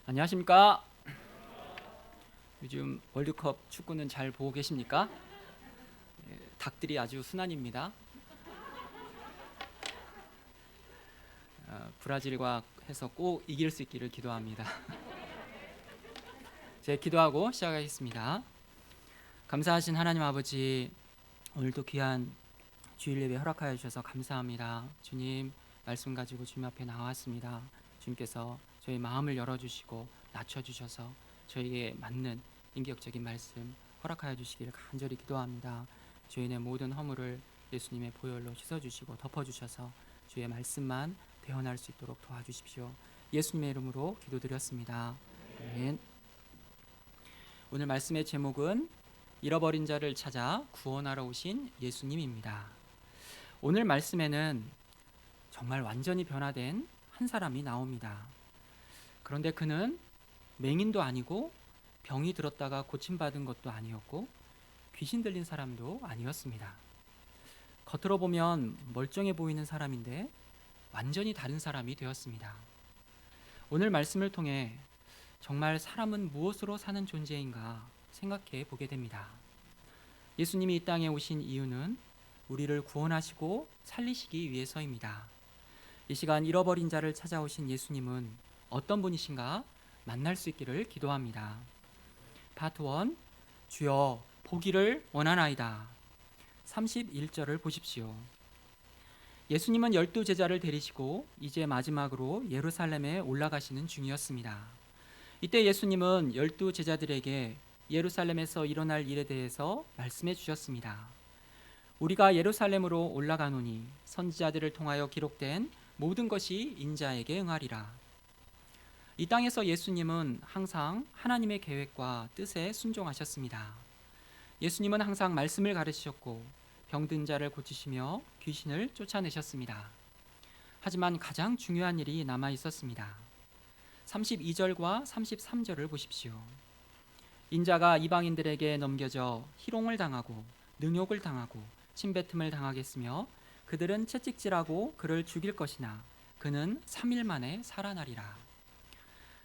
안녕하십니까? 요즘 월드컵 축구는 잘 보고 계십니까? 닭들이 아주 순환입니다. 브라질과 해서 꼭 이길 수 있기를 기도합니다. 제 기도하고 시작하겠습니다. 감사하신 하나님 아버지, 오늘도 귀한 주일 예배 허락하여 주셔서 감사합니다. 주님, 말씀 가지고 주님 앞에 나왔습니다. 주님께서 저희 마음을 열어주시고 낮춰주셔서 저희에게 맞는 인격적인 말씀 허락하여 주시기를 간절히 기도합니다. 죄인의 모든 허물을 예수님의 보혈로 씻어주시고 덮어주셔서 주의 말씀만 대언할 수 있도록 도와주십시오. 예수님의 이름으로 기도드렸습니다. 아멘. 오늘 말씀의 제목은 잃어버린 자를 찾아 구원하러 오신 예수님입니다. 오늘 말씀에는 정말 완전히 변화된 한 사람이 나옵니다. 그런데 그는 맹인도 아니고 병이 들었다가 고침받은 것도 아니었고 귀신 들린 사람도 아니었습니다. 겉으로 보면 멀쩡해 보이는 사람인데 완전히 다른 사람이 되었습니다. 오늘 말씀을 통해 정말 사람은 무엇으로 사는 존재인가 생각해 보게 됩니다. 예수님이 이 땅에 오신 이유는 우리를 구원하시고 살리시기 위해서입니다. 이 시간 잃어버린 자를 찾아오신 예수님은 어떤 분이신가 만날 수 있기를 기도합니다. 파트 1, 주여 보기를 원하나이다. 31절을 보십시오. 예수님은 12제자를 데리시고 이제 마지막으로 예루살렘에 올라가시는 중이었습니다. 이때 예수님은 12제자들에게 예루살렘에서 일어날 일에 대해서 말씀해 주셨습니다. 우리가 예루살렘으로 올라가노니 선지자들을 통하여 기록된 모든 것이 인자에게 응하리라. 이 땅에서 예수님은 항상 하나님의 계획과 뜻에 순종하셨습니다. 예수님은 항상 말씀을 가르치셨고 병든 자를 고치시며 귀신을 쫓아내셨습니다. 하지만 가장 중요한 일이 남아 있었습니다. 32절과 33절을 보십시오. 인자가 이방인들에게 넘겨져 희롱을 당하고 능욕을 당하고 침뱉음을 당하겠으며 그들은 채찍질하고 그를 죽일 것이나 그는 3일 만에 살아나리라.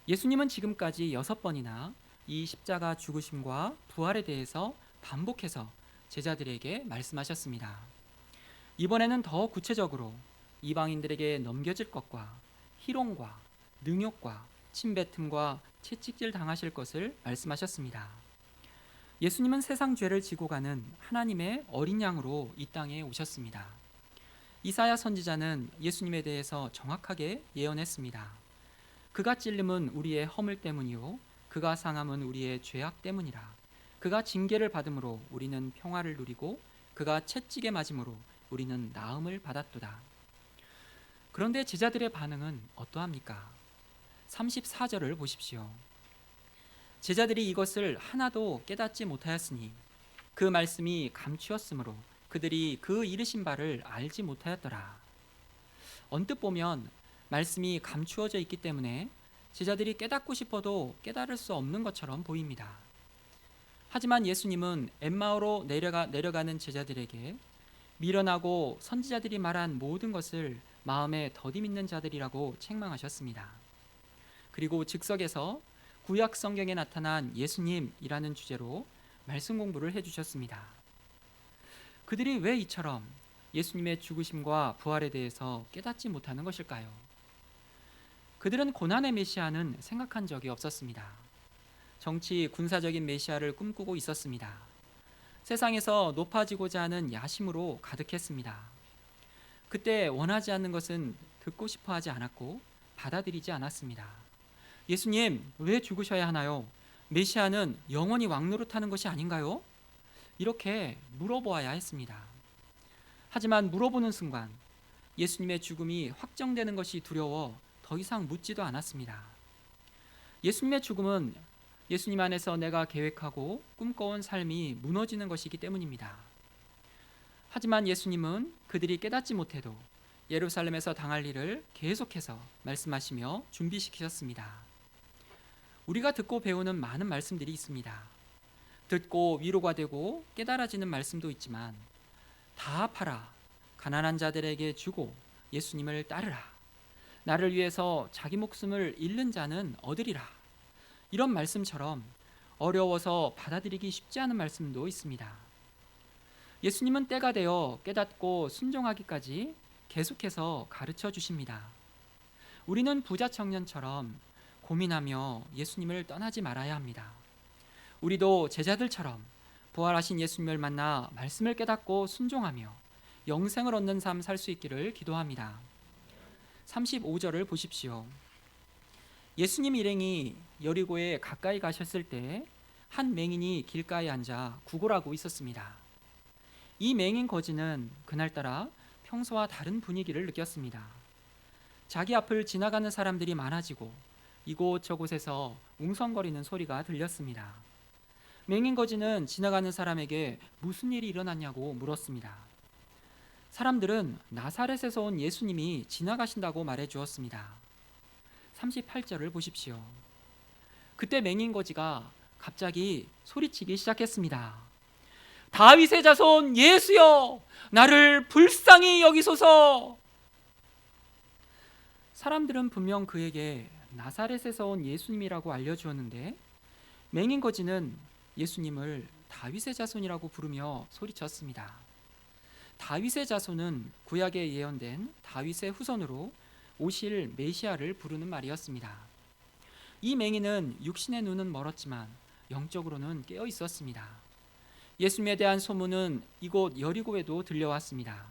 예수님은 지금까지 6번이나 이 십자가 죽으심과 부활에 대해서 반복해서 제자들에게 말씀하셨습니다. 이번에는 더 구체적으로 이방인들에게 넘겨질 것과 희롱과 능욕과 침뱉음과 채찍질 당하실 것을 말씀하셨습니다. 예수님은 세상 죄를 지고 가는 하나님의 어린 양으로 이 땅에 오셨습니다. 이사야 선지자는 예수님에 대해서 정확하게 예언했습니다. 그가 찔림은 우리의 허물 때문이요 그가 상함은 우리의 죄악 때문이라. 그가 징계를 받음으로 우리는 평화를 누리고 그가 채찍에 맞음으로 우리는 나음을 받았도다. 그런데 제자들의 반응은 어떠합니까? 34절을 보십시오. 제자들이 이것을 하나도 깨닫지 못하였으니 그 말씀이 감추었으므로 그들이 그 이르신 바를 알지 못하였더라. 언뜻 보면 말씀이 감추어져 있기 때문에 제자들이 깨닫고 싶어도 깨달을 수 없는 것처럼 보입니다. 하지만 예수님은 엠마오로 내려가는 제자들에게 미련하고 선지자들이 말한 모든 것을 마음에 더디 믿는 자들이라고 책망하셨습니다. 그리고 즉석에서 구약 성경에 나타난 예수님이라는 주제로 말씀 공부를 해주셨습니다. 그들이 왜 이처럼 예수님의 죽으심과 부활에 대해서 깨닫지 못하는 것일까요? 그들은 고난의 메시아는 생각한 적이 없었습니다. 정치, 군사적인 메시아를 꿈꾸고 있었습니다. 세상에서 높아지고자 하는 야심으로 가득했습니다. 그때 원하지 않는 것은 듣고 싶어 하지 않았고 받아들이지 않았습니다. 예수님, 왜 죽으셔야 하나요? 메시아는 영원히 왕노릇하는 것이 아닌가요? 이렇게 물어보아야 했습니다. 하지만 물어보는 순간 예수님의 죽음이 확정되는 것이 두려워 더 이상 묻지도 않았습니다. 예수님의 죽음은 예수님 안에서 내가 계획하고 꿈꿔온 삶이 무너지는 것이기 때문입니다. 하지만 예수님은 그들이 깨닫지 못해도 예루살렘에서 당할 일을 계속해서 말씀하시며 준비시키셨습니다. 우리가 듣고 배우는 많은 말씀들이 있습니다. 듣고 위로가 되고 깨달아지는 말씀도 있지만 다 팔아 가난한 자들에게 주고 예수님을 따르라. 나를 위해서 자기 목숨을 잃는 자는 얻으리라. 이런 말씀처럼 어려워서 받아들이기 쉽지 않은 말씀도 있습니다. 예수님은 때가 되어 깨닫고 순종하기까지 계속해서 가르쳐 주십니다. 우리는 부자 청년처럼 고민하며 예수님을 떠나지 말아야 합니다. 우리도 제자들처럼 부활하신 예수님을 만나 말씀을 깨닫고 순종하며 영생을 얻는 삶 살 수 있기를 기도합니다. 35절을 보십시오. 예수님 일행이 여리고에 가까이 가셨을 때 한 맹인이 길가에 앉아 구걸하고 있었습니다. 이 맹인 거지는 그날따라 평소와 다른 분위기를 느꼈습니다. 자기 앞을 지나가는 사람들이 많아지고 이곳저곳에서 웅성거리는 소리가 들렸습니다. 맹인 거지는 지나가는 사람에게 무슨 일이 일어났냐고 물었습니다. 사람들은 나사렛에서 온 예수님이 지나가신다고 말해 주었습니다. 38절을 보십시오. 그때 맹인 거지가 갑자기 소리치기 시작했습니다. 다윗의 자손 예수여, 나를 불쌍히 여기소서. 사람들은 분명 그에게 나사렛에서 온 예수님이라고 알려주었는데 맹인 거지는 예수님을 다윗의 자손이라고 부르며 소리쳤습니다. 다윗의 자손은 구약에 예언된 다윗의 후손으로 오실 메시아를 부르는 말이었습니다. 이 맹인은 육신의 눈은 멀었지만 영적으로는 깨어 있었습니다. 예수님에 대한 소문은 이곳 여리고에도 들려왔습니다.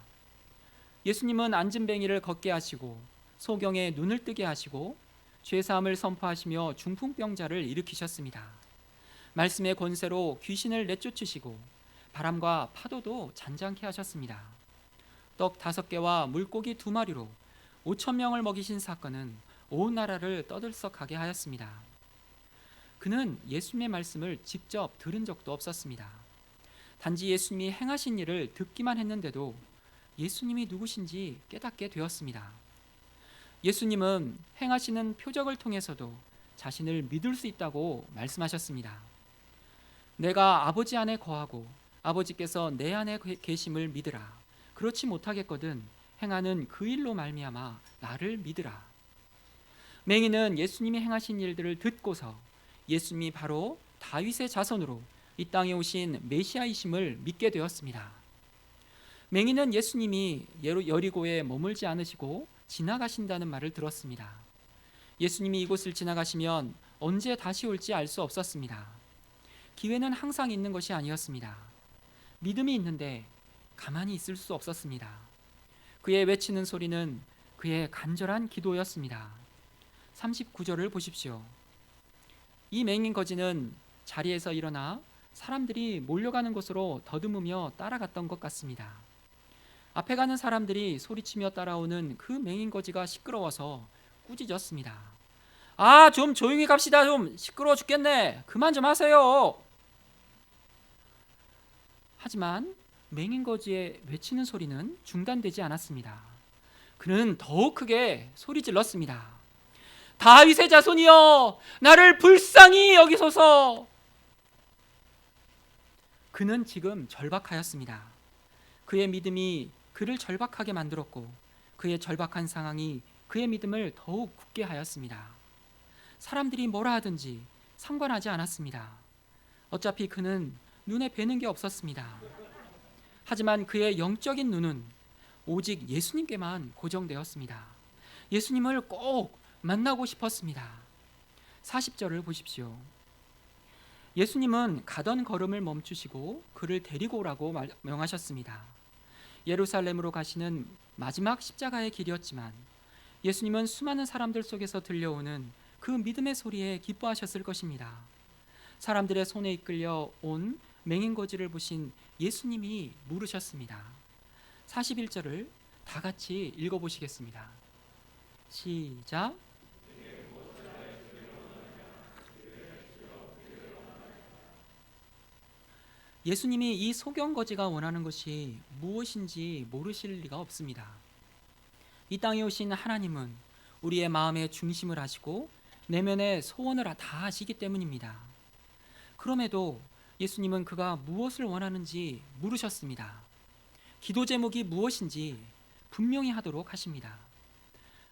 예수님은 앉은 뱅이를 걷게 하시고 소경에 눈을 뜨게 하시고 죄사함을 선포하시며 중풍병자를 일으키셨습니다. 말씀의 권세로 귀신을 내쫓으시고 바람과 파도도 잔잔케 하셨습니다. 떡 5개와 물고기 2마리로 5,000명을 먹이신 사건은 온 나라를 떠들썩하게 하였습니다. 그는 예수님의 말씀을 직접 들은 적도 없었습니다. 단지 예수님이 행하신 일을 듣기만 했는데도 예수님이 누구신지 깨닫게 되었습니다. 예수님은 행하시는 표적을 통해서도 자신을 믿을 수 있다고 말씀하셨습니다. 내가 아버지 안에 거하고 아버지께서 내 안에 계심을 믿으라. 그렇지 못하겠거든 행하는 그 일로 말미암아 나를 믿으라. 맹인은 예수님이 행하신 일들을 듣고서 예수님이 바로 다윗의 자손으로 이 땅에 오신 메시아이심을 믿게 되었습니다. 맹인은 예수님이 여리고에 머물지 않으시고 지나가신다는 말을 들었습니다. 예수님이 이곳을 지나가시면 언제 다시 올지 알 수 없었습니다. 기회는 항상 있는 것이 아니었습니다. 믿음이 있는데 가만히 있을 수 없었습니다. 그의 외치는 소리는 그의 간절한 기도였습니다. 39절을 보십시오. 이 맹인 거지는 자리에서 일어나 사람들이 몰려가는 곳으로 더듬으며 따라갔던 것 같습니다. 앞에 가는 사람들이 소리치며 따라오는 그 맹인 거지가 시끄러워서 꾸짖었습니다. 아, 좀 조용히 갑시다. 좀 시끄러워 죽겠네. 그만 좀 하세요. 하지만 맹인 거지의 외치는 소리는 중단되지 않았습니다. 그는 더욱 크게 소리 질렀습니다. 다윗의 자손이여, 나를 불쌍히 여기소서. 그는 지금 절박하였습니다. 그의 믿음이 그를 절박하게 만들었고 그의 절박한 상황이 그의 믿음을 더욱 굳게 하였습니다. 사람들이 뭐라 하든지 상관하지 않았습니다. 어차피 그는 눈에 뵈는 게 없었습니다. 하지만 그의 영적인 눈은 오직 예수님께만 고정되었습니다. 예수님을 꼭 만나고 싶었습니다. 40절을 보십시오. 예수님은 가던 걸음을 멈추시고 그를 데리고 오라고 명하셨습니다. 예루살렘으로 가시는 마지막 십자가의 길이었지만 예수님은 수많은 사람들 속에서 들려오는 그 믿음의 소리에 기뻐하셨을 것입니다. 사람들의 손에 이끌려 온 맹인 거지를 보신 예수님이 물으셨습니다. 41절을 다 같이 읽어보시겠습니다. 시작. 예수님이 이 소경거지가 원하는 것이 무엇인지 모르실 리가 없습니다. 이 땅에 오신 하나님은 우리의 마음의 중심을 아시고 내면의 소원을 다 아시기 때문입니다. 그럼에도 예수님은 그가 무엇을 원하는지 물으셨습니다. 기도 제목이 무엇인지 분명히 하도록 하십니다.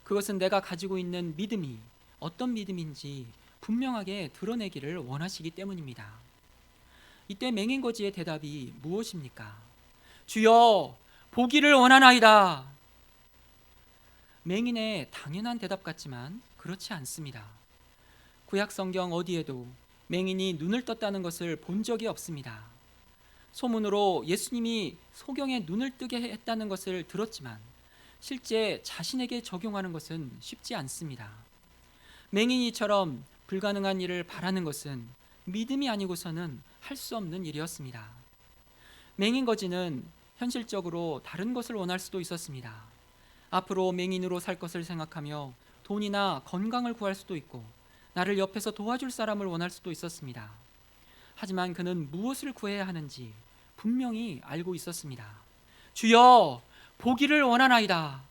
그것은 내가 가지고 있는 믿음이 어떤 믿음인지 분명하게 드러내기를 원하시기 때문입니다. 이때 맹인거지의 대답이 무엇입니까? 주여, 보기를 원하나이다. 맹인의 당연한 대답 같지만 그렇지 않습니다. 구약 성경 어디에도 맹인이 눈을 떴다는 것을 본 적이 없습니다. 소문으로 예수님이 소경의 눈을 뜨게 했다는 것을 들었지만 실제 자신에게 적용하는 것은 쉽지 않습니다. 맹인이처럼 불가능한 일을 바라는 것은 믿음이 아니고서는 할 수 없는 일이었습니다. 맹인거지는 현실적으로 다른 것을 원할 수도 있었습니다. 앞으로 맹인으로 살 것을 생각하며 돈이나 건강을 구할 수도 있고 나를 옆에서 도와줄 사람을 원할 수도 있었습니다. 하지만 그는 무엇을 구해야 하는지 분명히 알고 있었습니다. 주여, 보기를 원하나이다.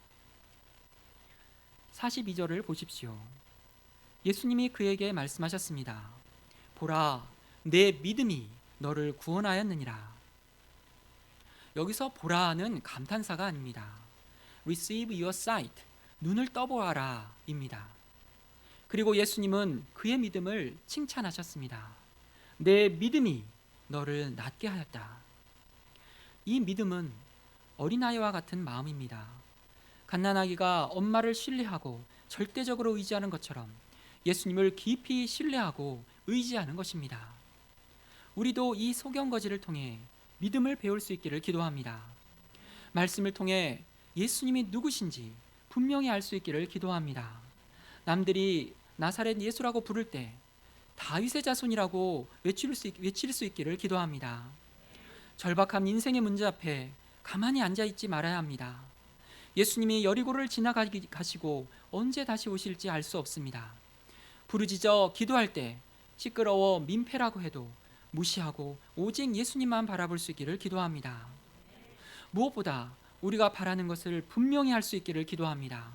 42절을 보십시오. 예수님이 그에게 말씀하셨습니다. 보라, 내 믿음이 너를 구원하였느니라. 여기서 보라는 감탄사가 아닙니다. Receive your sight, 눈을 떠보아라 입니다. 그리고 예수님은 그의 믿음을 칭찬하셨습니다. 내 믿음이 너를 낫게 하였다. 이 믿음은 어린아이와 같은 마음입니다. 갓난아기가 엄마를 신뢰하고 절대적으로 의지하는 것처럼 예수님을 깊이 신뢰하고 의지하는 것입니다. 우리도 이 소경거지를 통해 믿음을 배울 수 있기를 기도합니다. 말씀을 통해 예수님이 누구신지 분명히 알 수 있기를 기도합니다. 남들이 나사렛 예수라고 부를 때 다윗의 자손이라고 외칠 수 있기를 기도합니다. 절박한 인생의 문제 앞에 가만히 앉아있지 말아야 합니다. 예수님이 여리고를 지나가시고 언제 다시 오실지 알 수 없습니다. 부르짖어 기도할 때 시끄러워 민폐라고 해도 무시하고 오직 예수님만 바라볼 수 있기를 기도합니다. 무엇보다 우리가 바라는 것을 분명히 할 수 있기를 기도합니다.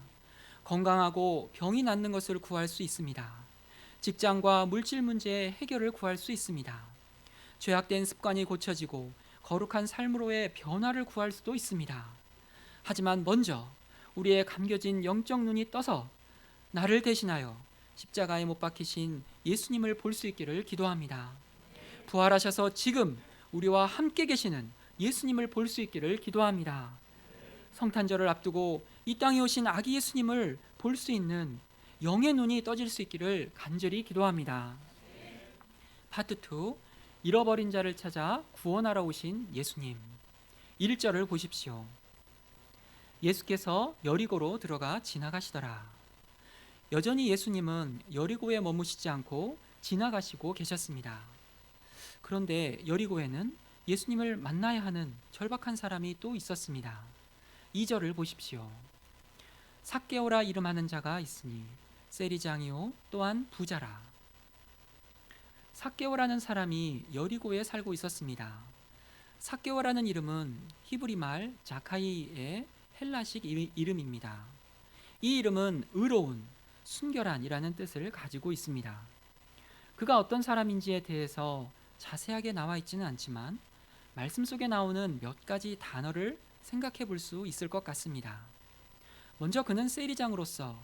건강하고 병이 낫는 것을 구할 수 있습니다. 직장과 물질 문제의 해결을 구할 수 있습니다. 죄악된 습관이 고쳐지고 거룩한 삶으로의 변화를 구할 수도 있습니다. 하지만 먼저 우리의 감겨진 영적 눈이 떠서 나를 대신하여 십자가에 못 박히신 예수님을 볼 수 있기를 기도합니다. 부활하셔서 지금 우리와 함께 계시는 예수님을 볼 수 있기를 기도합니다. 성탄절을 앞두고 이 땅에 오신 아기 예수님을 볼 수 있는 영의 눈이 떠질 수 있기를 간절히 기도합니다. 파트 2, 잃어버린 자를 찾아 구원하러 오신 예수님. 1절을 보십시오. 예수께서 여리고로 들어가 지나가시더라. 여전히 예수님은 여리고에 머무시지 않고 지나가시고 계셨습니다. 그런데 여리고에는 예수님을 만나야 하는 절박한 사람이 또 있었습니다. 2절을 보십시오. 삭개오라 이름하는 자가 있으니 세리장이요 또한 부자라. 삭개오라는 사람이 여리고에 살고 있었습니다. 삭개오라는 이름은 히브리 말 자카이의 헬라식 이름입니다. 이 이름은 의로운, 순결한이라는 뜻을 가지고 있습니다. 그가 어떤 사람인지에 대해서 자세하게 나와 있지는 않지만 말씀 속에 나오는 몇 가지 단어를 생각해 볼 수 있을 것 같습니다. 먼저 그는 세리장으로서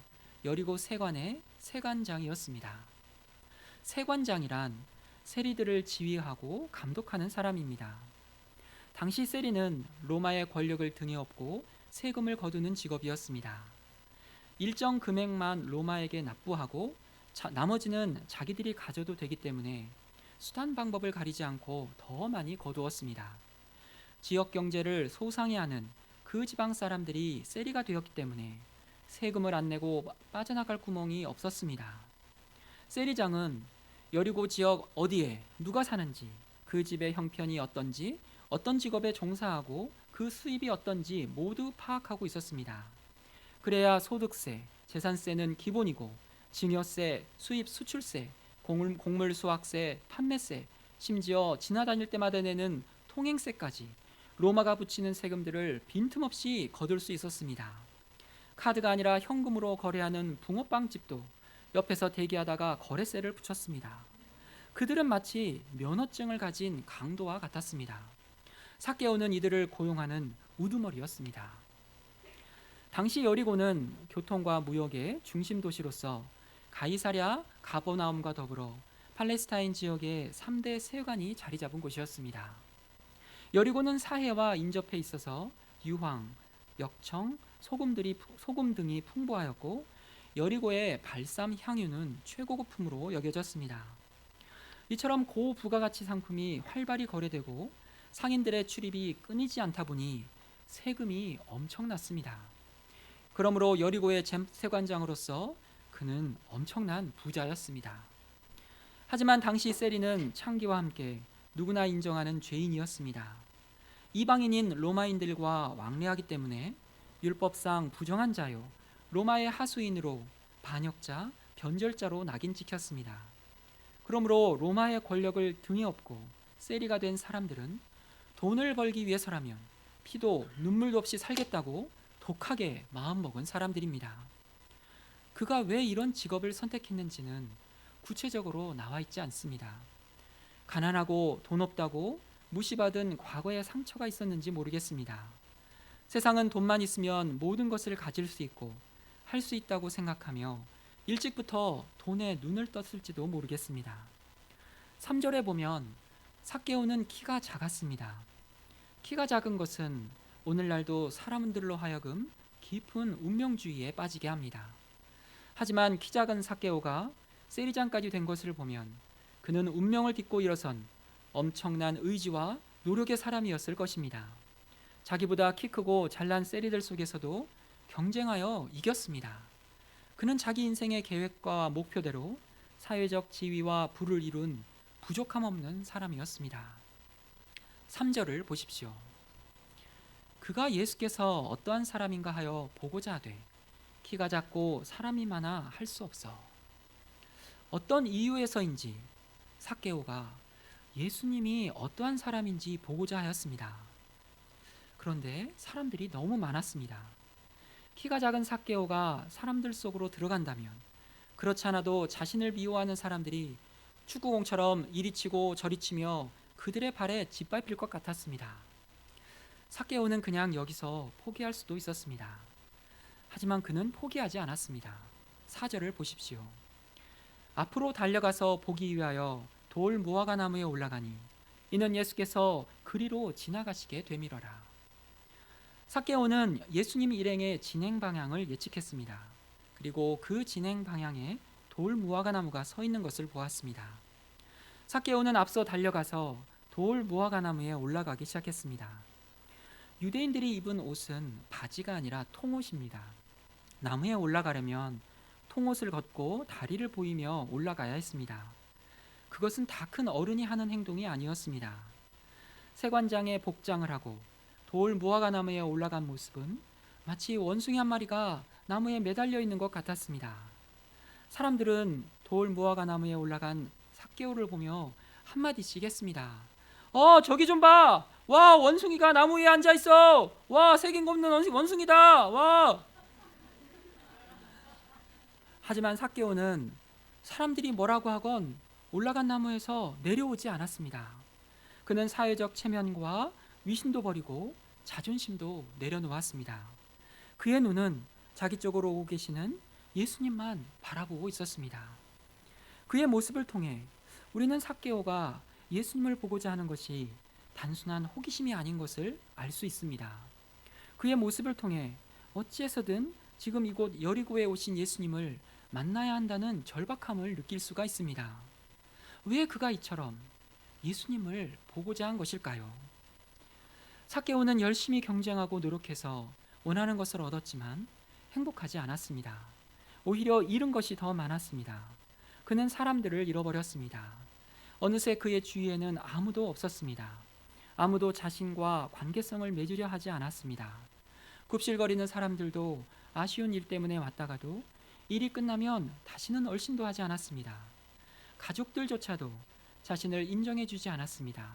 여리고 세관의 세관장이었습니다. 세관장이란 세리들을 지휘하고 감독하는 사람입니다. 당시 세리는 로마의 권력을 등에 업고 세금을 거두는 직업이었습니다. 일정 금액만 로마에게 납부하고 나머지는 자기들이 가져도 되기 때문에 수단 방법을 가리지 않고 더 많이 거두었습니다. 지역 경제를 소상히 하는 그 지방 사람들이 세리가 되었기 때문에 세금을 안 내고 빠져나갈 구멍이 없었습니다. 세리장은 여리고 지역 어디에 누가 사는지, 그 집의 형편이 어떤지, 어떤 직업에 종사하고 그 수입이 어떤지 모두 파악하고 있었습니다. 그래야 소득세, 재산세는 기본이고 증여세, 수입 수출세, 곡물 수확세, 판매세, 심지어 지나다닐 때마다 내는 통행세까지 로마가 붙이는 세금들을 빈틈없이 거둘 수 있었습니다. 카드가 아니라 현금으로 거래하는 붕어빵집도 옆에서 대기하다가 거래세를 붙였습니다. 그들은 마치 면허증을 가진 강도와 같았습니다. 삭개오는 이들을 고용하는 우두머리였습니다. 당시 여리고는 교통과 무역의 중심 도시로서 가이사랴 가버나움과 더불어 팔레스타인 지역의 3대 세관이 자리 잡은 곳이었습니다. 여리고는 사해와 인접해 있어서 유황, 역청, 소금 등이 풍부하였고 여리고의 발삼 향유는 최고급품으로 여겨졌습니다. 이처럼 고부가가치 상품이 활발히 거래되고 상인들의 출입이 끊이지 않다 보니 세금이 엄청났습니다. 그러므로 여리고의 세관장으로서 그는 엄청난 부자였습니다. 하지만 당시 세리는 창기와 함께 누구나 인정하는 죄인이었습니다. 이방인인 로마인들과 왕래하기 때문에 율법상 부정한 자요, 로마의 하수인으로 반역자, 변절자로 낙인 찍혔습니다. 그러므로 로마의 권력을 등에 업고 세리가 된 사람들은 돈을 벌기 위해서라면 피도 눈물도 없이 살겠다고 독하게 마음먹은 사람들입니다. 그가 왜 이런 직업을 선택했는지는 구체적으로 나와 있지 않습니다. 가난하고 돈 없다고 무시받은 과거의 상처가 있었는지 모르겠습니다. 세상은 돈만 있으면 모든 것을 가질 수 있고 할 수 있다고 생각하며 일찍부터 돈에 눈을 떴을지도 모르겠습니다. 3절에 보면 삭개오는 키가 작았습니다. 키가 작은 것은 오늘날도 사람들로 하여금 깊은 운명주의에 빠지게 합니다. 하지만 키 작은 삭개오가 세리장까지 된 것을 보면 그는 운명을 딛고 일어선 엄청난 의지와 노력의 사람이었을 것입니다. 자기보다 키 크고 잘난 세리들 속에서도 경쟁하여 이겼습니다. 그는 자기 인생의 계획과 목표대로 사회적 지위와 부를 이룬 부족함 없는 사람이었습니다. 3절을 보십시오. 그가 예수께서 어떠한 사람인가 하여 보고자 하되 키가 작고 사람이 많아 할 수 없어. 어떤 이유에서인지 삭개오가 예수님이 어떠한 사람인지 보고자 하였습니다. 그런데 사람들이 너무 많았습니다. 키가 작은 삭개오가 사람들 속으로 들어간다면 그렇지 않아도 자신을 미워하는 사람들이 축구공처럼 이리 치고 저리 치며 그들의 발에 짓밟힐 것 같았습니다. 삭개오는 그냥 여기서 포기할 수도 있었습니다. 하지만 그는 포기하지 않았습니다. 4절을 보십시오. 앞으로 달려가서 보기 위하여 돌 무화과 나무에 올라가니 이는 예수께서 그리로 지나가시게 되밀어라. 삭개오는 예수님 일행의 진행 방향을 예측했습니다. 그리고 그 진행 방향에 돌 무화과 나무가 서 있는 것을 보았습니다. 삭개오는 앞서 달려가서 돌 무화과 나무에 올라가기 시작했습니다. 유대인들이 입은 옷은 바지가 아니라 통옷입니다. 나무에 올라가려면 통옷을 걷고 다리를 보이며 올라가야 했습니다. 그것은 다 큰 어른이 하는 행동이 아니었습니다. 세관장에 복장을 하고 돌 무화과 나무에 올라간 모습은 마치 원숭이 한 마리가 나무에 매달려 있는 것 같았습니다. 사람들은 돌 무화과 나무에 올라간 삭개오를 보며 한마디씩 했습니다. 저기 좀 봐! 와, 원숭이가 나무 위에 앉아 있어! 와, 색인 곱는 원숭이다! 와! 하지만 삭개오는 사람들이 뭐라고 하건 올라간 나무에서 내려오지 않았습니다. 그는 사회적 체면과 위신도 버리고 자존심도 내려놓았습니다. 그의 눈은 자기 쪽으로 오고 계시는 예수님만 바라보고 있었습니다. 그의 모습을 통해 우리는 삭개오가 예수님을 보고자 하는 것이 단순한 호기심이 아닌 것을 알 수 있습니다. 그의 모습을 통해 어찌해서든 지금 이곳 여리고에 오신 예수님을 만나야 한다는 절박함을 느낄 수가 있습니다. 왜 그가 이처럼 예수님을 보고자 한 것일까요? 삭개오는 열심히 경쟁하고 노력해서 원하는 것을 얻었지만 행복하지 않았습니다. 오히려 잃은 것이 더 많았습니다. 그는 사람들을 잃어버렸습니다. 어느새 그의 주위에는 아무도 없었습니다. 아무도 자신과 관계성을 맺으려 하지 않았습니다. 굽실거리는 사람들도 아쉬운 일 때문에 왔다가도 일이 끝나면 다시는 얼씬도 하지 않았습니다. 가족들조차도 자신을 인정해 주지 않았습니다.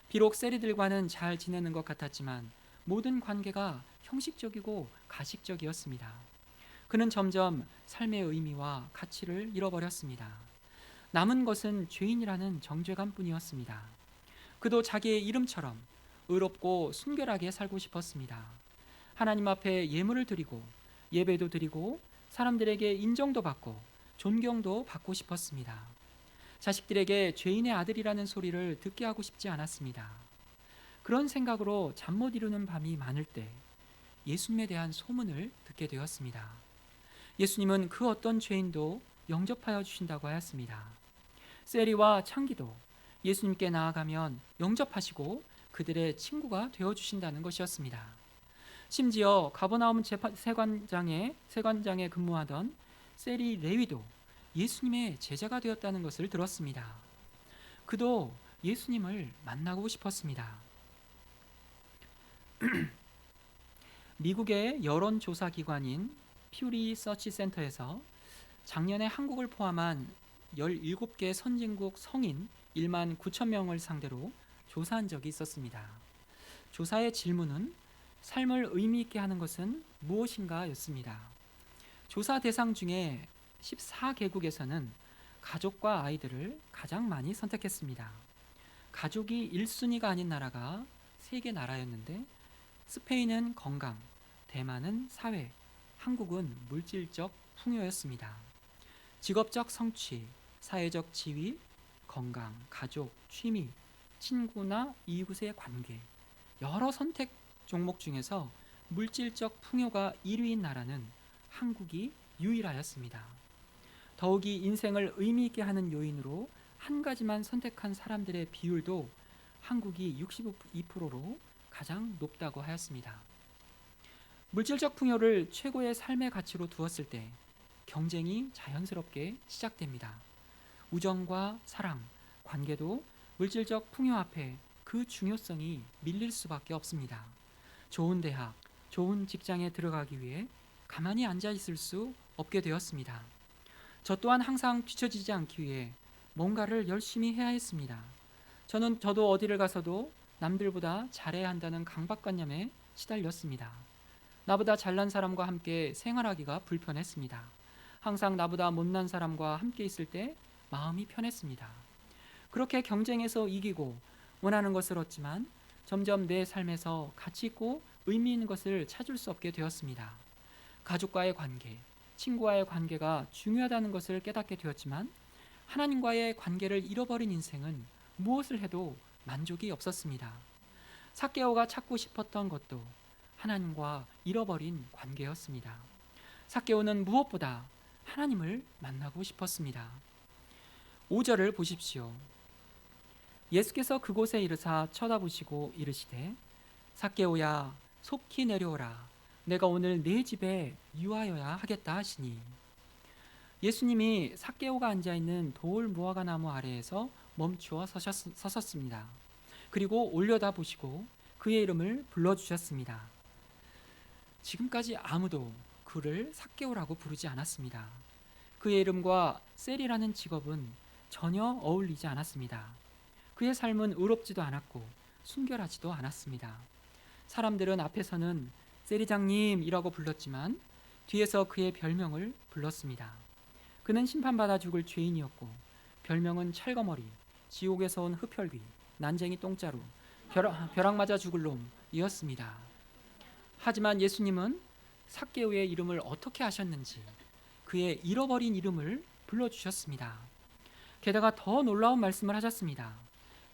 비록 세리들과는 잘 지내는 것 같았지만 모든 관계가 형식적이고 가식적이었습니다. 그는 점점 삶의 의미와 가치를 잃어버렸습니다. 남은 것은 죄인이라는 정죄감뿐이었습니다. 그도 자기의 이름처럼 의롭고 순결하게 살고 싶었습니다. 하나님 앞에 예물을 드리고 예배도 드리고 사람들에게 인정도 받고 존경도 받고 싶었습니다. 자식들에게 죄인의 아들이라는 소리를 듣게 하고 싶지 않았습니다. 그런 생각으로 잠 못 이루는 밤이 많을 때 예수님에 대한 소문을 듣게 되었습니다. 예수님은 그 어떤 죄인도 영접하여 주신다고 하였습니다. 세리와 창기도 예수님께 나아가면 영접하시고 그들의 친구가 되어주신다는 것이었습니다. 심지어 가버나움 세관장에 근무하던 세리 레위도 예수님의 제자가 되었다는 것을 들었습니다. 그도 예수님을 만나고 싶었습니다. 미국의 여론조사기관인 퓨리 서치 센터에서 작년에 한국을 포함한 17개 선진국 성인 1만 9천 명을 상대로 조사한 적이 있었습니다. 조사의 질문은 삶을 의미 있게 하는 것은 무엇인가 였습니다. 조사 대상 중에 14개국에서는 가족과 아이들을 가장 많이 선택했습니다. 가족이 1순위가 아닌 나라가 3개 나라였는데 스페인은 건강, 대만은 사회, 한국은 물질적 풍요였습니다. 직업적 성취, 사회적 지위, 건강, 가족, 취미, 친구나 이웃의 관계, 여러 선택 종목 중에서 물질적 풍요가 1위인 나라는 한국이 유일하였습니다. 더욱이 인생을 의미 있게 하는 요인으로 한 가지만 선택한 사람들의 비율도 한국이 62%로 가장 높다고 하였습니다. 물질적 풍요를 최고의 삶의 가치로 두었을 때 경쟁이 자연스럽게 시작됩니다. 우정과 사랑, 관계도 물질적 풍요 앞에 그 중요성이 밀릴 수밖에 없습니다. 좋은 대학, 좋은 직장에 들어가기 위해 가만히 앉아 있을 수 없게 되었습니다. 저 또한 항상 뒤처지지 않기 위해 뭔가를 열심히 해야 했습니다. 저도 어디를 가서도 남들보다 잘해야 한다는 강박관념에 시달렸습니다. 나보다 잘난 사람과 함께 생활하기가 불편했습니다. 항상 나보다 못난 사람과 함께 있을 때 마음이 편했습니다. 그렇게 경쟁에서 이기고 원하는 것을 얻지만 점점 내 삶에서 가치 있고 의미 있는 것을 찾을 수 없게 되었습니다. 가족과의 관계, 친구와의 관계가 중요하다는 것을 깨닫게 되었지만 하나님과의 관계를 잃어버린 인생은 무엇을 해도 만족이 없었습니다. 삭개오가 찾고 싶었던 것도 하나님과 잃어버린 관계였습니다. 삭개오는 무엇보다 하나님을 만나고 싶었습니다. 5절을 보십시오. 예수께서 그곳에 이르사 쳐다보시고 이르시되 삭개오야 속히 내려오라 내가 오늘 네 집에 유하여야 하겠다 하시니 예수님이 삭개오가 앉아있는 돌 무화과 나무 아래에서 멈추어 서셨습니다. 그리고 올려다 보시고 그의 이름을 불러주셨습니다. 지금까지 아무도 그를 삭개오라고 부르지 않았습니다. 그의 이름과 셀이라는 직업은 전혀 어울리지 않았습니다. 그의 삶은 의롭지도 않았고 순결하지도 않았습니다. 사람들은 앞에서는 세리장님이라고 불렀지만 뒤에서 그의 별명을 불렀습니다. 그는 심판받아 죽을 죄인이었고 별명은 철거머리, 지옥에서 온 흡혈귀, 난쟁이 똥자루, 벼락 맞아 죽을 놈이었습니다. 하지만 예수님은 삭개오의 이름을 어떻게 아셨는지 그의 잃어버린 이름을 불러주셨습니다. 게다가 더 놀라운 말씀을 하셨습니다.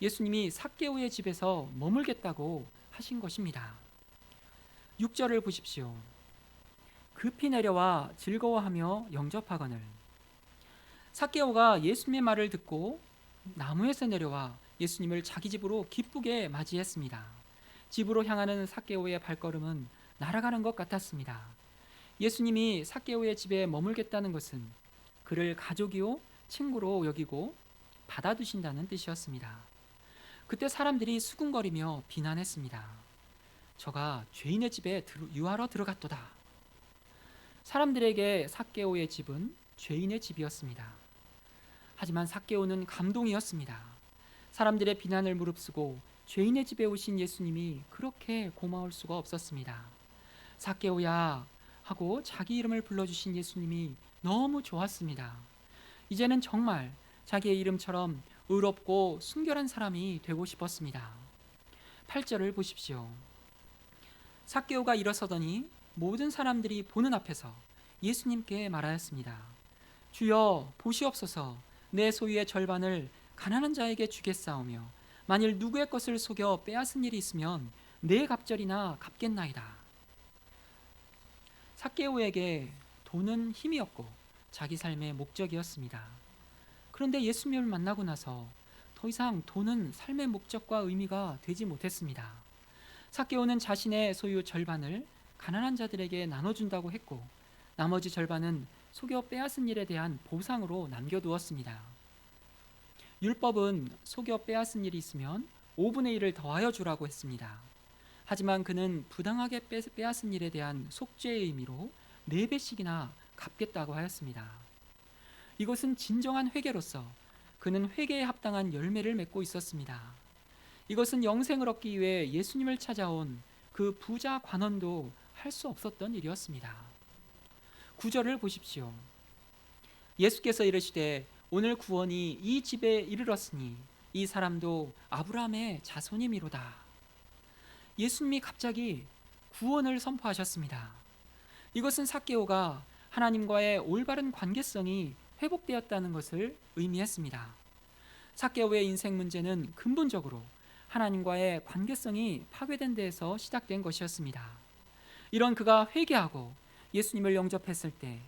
예수님이 삭개오의 집에서 머물겠다고 하신 것입니다. 6절을 보십시오. 급히 내려와 즐거워하며 영접하거늘. 삭개오가 예수님의 말을 듣고 나무에서 내려와 예수님을 자기 집으로 기쁘게 맞이했습니다. 집으로 향하는 삭개오의 발걸음은 날아가는 것 같았습니다. 예수님이 삭개오의 집에 머물겠다는 것은 그를 가족이요 친구로 여기고 받아두신다는 뜻이었습니다. 그때 사람들이 수군거리며 비난했습니다. 저가 죄인의 집에 유하러 들어갔도다. 사람들에게 삭개오의 집은 죄인의 집이었습니다. 하지만 삭개오는 감동이었습니다. 사람들의 비난을 무릅쓰고 죄인의 집에 오신 예수님이 그렇게 고마울 수가 없었습니다. 삭개오야 하고 자기 이름을 불러주신 예수님이 너무 좋았습니다. 이제는 정말 자기의 이름처럼 의롭고 순결한 사람이 되고 싶었습니다. 8절을 보십시오. 삭개오가 일어서더니 모든 사람들이 보는 앞에서 예수님께 말하였습니다. 주여 보시옵소서. 내 소유의 절반을 가난한 자에게 주겠사오며 만일 누구의 것을 속여 빼앗은 일이 있으면 내 갑절이나 갚겠나이다. 삭개오에게 돈은 힘이었고 자기 삶의 목적이었습니다. 그런데 예수님을 만나고 나서 더 이상 돈은 삶의 목적과 의미가 되지 못했습니다. 삭개오는 자신의 소유 절반을 가난한 자들에게 나눠준다고 했고 나머지 절반은 속여 빼앗은 일에 대한 보상으로 남겨두었습니다. 율법은 속여 빼앗은 일이 있으면 5분의 1을 더하여 주라고 했습니다. 하지만 그는 부당하게 빼앗은 일에 대한 속죄의 의미로 4배씩이나 갚겠다고 하였습니다. 이것은 진정한 회개로서 그는 회개에 합당한 열매를 맺고 있었습니다. 이것은 영생을 얻기 위해 예수님을 찾아온 그 부자 관원도 할 수 없었던 일이었습니다. 9절을 보십시오. 예수께서 이르시되 오늘 구원이 이 집에 이르렀으니 이 사람도 아브라함의 자손이미로다. 예수님이 갑자기 구원을 선포하셨습니다. 이것은 삭개오가 하나님과의 올바른 관계성이 회복되었다는 것을 의미했습니다. 삭개오의 인생 문제는 근본적으로 하나님과의 관계성이 파괴된 데에서 시작된 것이었습니다. 이런 그가 회개하고 예수님을 영접했을 때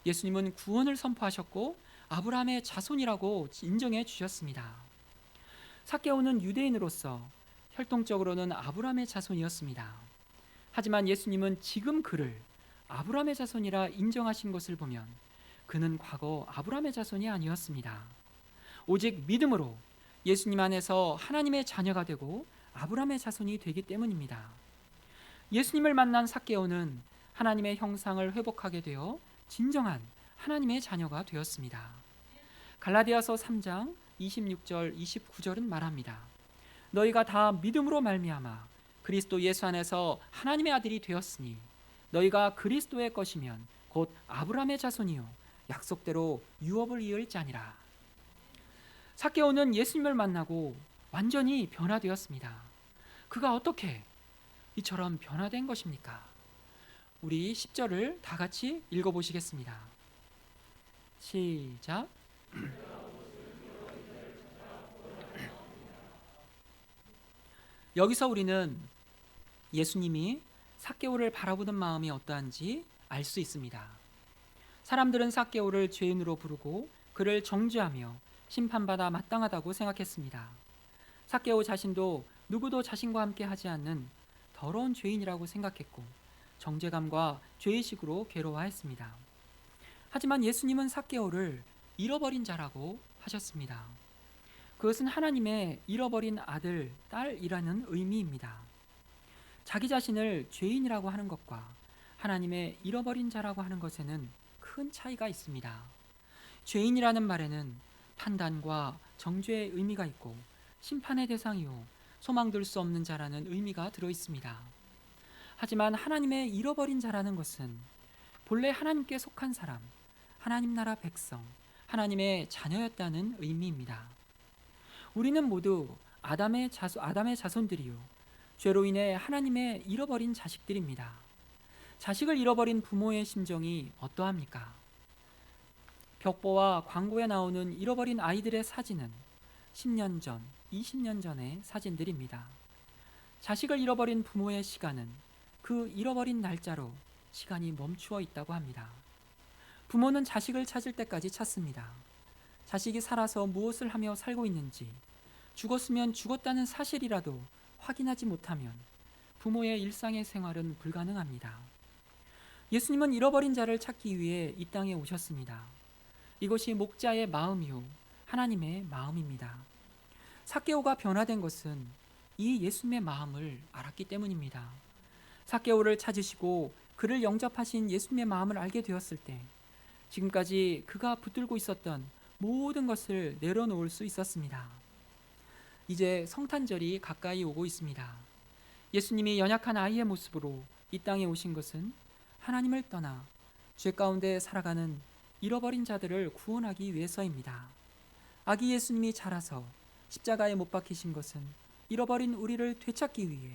예수님은 구원을 선포하셨고 아브라함의 자손이라고 인정해 주셨습니다. 삭개오는 유대인으로서 혈통적으로는 아브라함의 자손이었습니다. 하지만 예수님은 지금 그를 아브라함의 자손이라 인정하신 것을 보면 그는 과거 아브라함의 자손이 아니었습니다. 오직 믿음으로 예수님 안에서 하나님의 자녀가 되고 아브라함의 자손이 되기 때문입니다. 예수님을 만난 삭개오는 하나님의 형상을 회복하게 되어 진정한 하나님의 자녀가 되었습니다. 갈라디아서 3장 26절 29절은 말합니다. 너희가 다 믿음으로 말미암아 그리스도 예수 안에서 하나님의 아들이 되었으니 너희가 그리스도의 것이면 곧 아브라함의 자손이요 약속대로 유업을 이을 자니라. 삭개오는 예수님을 만나고 완전히 변화되었습니다. 그가 어떻게 이처럼 변화된 것입니까? 우리 10절을 다 같이 읽어보시겠습니다. 시작. 여기서 우리는 예수님이 삭개오를 바라보는 마음이 어떠한지 알 수 있습니다. 사람들은 삭개오를 죄인으로 부르고 그를 정죄하며 심판받아 마땅하다고 생각했습니다. 삭개오 자신도 누구도 자신과 함께 하지 않는 더러운 죄인이라고 생각했고 정죄감과 죄의식으로 괴로워했습니다. 하지만 예수님은 삭개오를 잃어버린 자라고 하셨습니다. 그것은 하나님의 잃어버린 아들, 딸이라는 의미입니다. 자기 자신을 죄인이라고 하는 것과 하나님의 잃어버린 자라고 하는 것에는 큰 차이가 있습니다. 죄인이라는 말에는 판단과 정죄의 의미가 있고 심판의 대상이요 소망될 수 없는 자라는 의미가 들어 있습니다. 하지만 하나님의 잃어버린 자라는 것은 본래 하나님께 속한 사람, 하나님 나라 백성, 하나님의 자녀였다는 의미입니다. 우리는 모두 아담의 자손들이요 죄로 인해 하나님의 잃어버린 자식들입니다. 자식을 잃어버린 부모의 심정이 어떠합니까? 벽보와 광고에 나오는 잃어버린 아이들의 사진은 10년 전, 20년 전의 사진들입니다. 자식을 잃어버린 부모의 시간은 그 잃어버린 날짜로 시간이 멈추어 있다고 합니다. 부모는 자식을 찾을 때까지 찾습니다. 자식이 살아서 무엇을 하며 살고 있는지, 죽었으면 죽었다는 사실이라도 확인하지 못하면 부모의 일상의 생활은 불가능합니다. 예수님은 잃어버린 자를 찾기 위해 이 땅에 오셨습니다. 이것이 목자의 마음이요 하나님의 마음입니다. 삭개오가 변화된 것은 이 예수님의 마음을 알았기 때문입니다. 삭개오를 찾으시고 그를 영접하신 예수님의 마음을 알게 되었을 때 지금까지 그가 붙들고 있었던 모든 것을 내려놓을 수 있었습니다. 이제 성탄절이 가까이 오고 있습니다. 예수님이 연약한 아이의 모습으로 이 땅에 오신 것은 하나님을 떠나 죄 가운데 살아가는 잃어버린 자들을 구원하기 위해서입니다. 아기 예수님이 자라서 십자가에 못 박히신 것은 잃어버린 우리를 되찾기 위해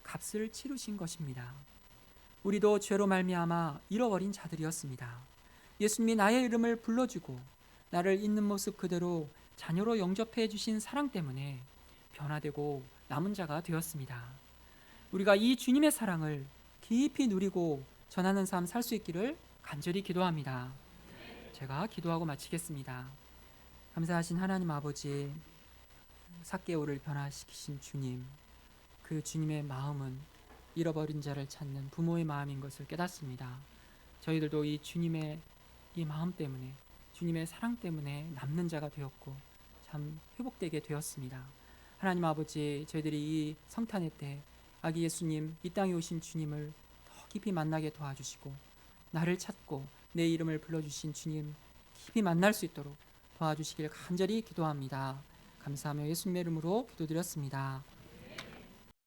값을 치르신 것입니다. 우리도 죄로 말미암아 잃어버린 자들이었습니다. 예수님이 나의 이름을 불러주고 나를 있는 모습 그대로 자녀로 영접해 주신 사랑 때문에 변화되고 남은 자가 되었습니다. 우리가 이 주님의 사랑을 깊이 누리고 전하는 삶 살 수 있기를 간절히 기도합니다. 제가 기도하고 마치겠습니다. 감사하신 하나님 아버지, 삭개오를 변화시키신 주님, 그 주님의 마음은 잃어버린 자를 찾는 부모의 마음인 것을 깨닫습니다. 저희들도 이 주님의 이 마음 때문에, 주님의 사랑 때문에 남는 자가 되었고 참 회복되게 되었습니다. 하나님 아버지, 저희들이 이 성탄의 때 아기 예수님, 이 땅에 오신 주님을 더 깊이 만나게 도와주시고 나를 찾고 내 이름을 불러주신 주님 깊이 만날 수 있도록 도와주시길 간절히 기도합니다. 감사하며 예수님의 이름으로 기도드렸습니다.